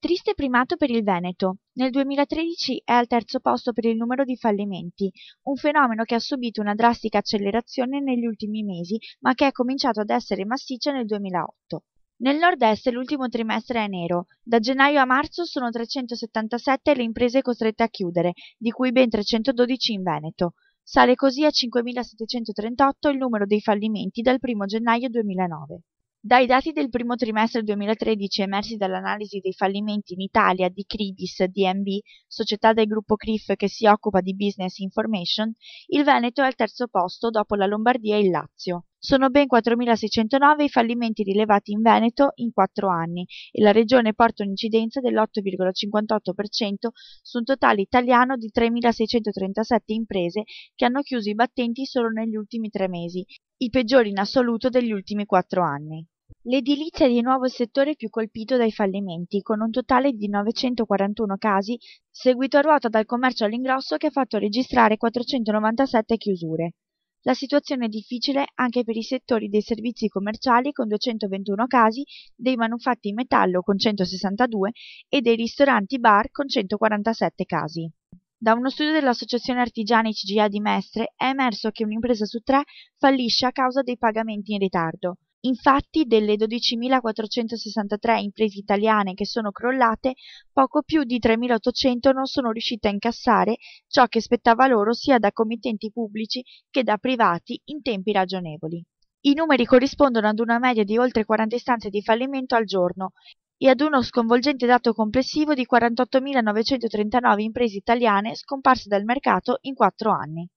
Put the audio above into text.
Triste primato per il Veneto. Nel 2013 è al terzo posto per il numero di fallimenti, un fenomeno che ha subito una drastica accelerazione negli ultimi mesi, ma che è cominciato ad essere massiccio nel 2008. Nel nord-est l'ultimo trimestre è nero. Da gennaio a marzo sono 377 le imprese costrette a chiudere, di cui ben 312 in Veneto. Sale così a 5.738 il numero dei fallimenti dal 1 gennaio 2009. Dai dati del primo trimestre 2013 emersi dall'analisi dei fallimenti in Italia di Cribis DNB, società del gruppo CRIF che si occupa di business information, il Veneto è al terzo posto dopo la Lombardia e il Lazio. Sono ben 4.609 i fallimenti rilevati in Veneto in 4 anni e la regione porta un'incidenza dell'8,58% su un totale italiano di 3.637 imprese che hanno chiuso i battenti solo negli ultimi 3 mesi, i peggiori in assoluto degli ultimi 4 anni. L'edilizia è di nuovo il settore più colpito dai fallimenti, con un totale di 941 casi, seguito a ruota dal commercio all'ingrosso che ha fatto registrare 497 chiusure. La situazione è difficile anche per i settori dei servizi commerciali con 221 casi, dei manufatti in metallo con 162 e dei ristoranti bar con 147 casi. Da uno studio dell'Associazione Artigiani CGIA di Mestre è emerso che un'impresa su 3 fallisce a causa dei pagamenti in ritardo. Infatti, delle 12.463 imprese italiane che sono crollate, poco più di 3.800 non sono riuscite a incassare ciò che spettava loro sia da committenti pubblici che da privati in tempi ragionevoli. I numeri corrispondono ad una media di oltre 40 istanze di fallimento al giorno e ad uno sconvolgente dato complessivo di 48.939 imprese italiane scomparse dal mercato in 4 anni.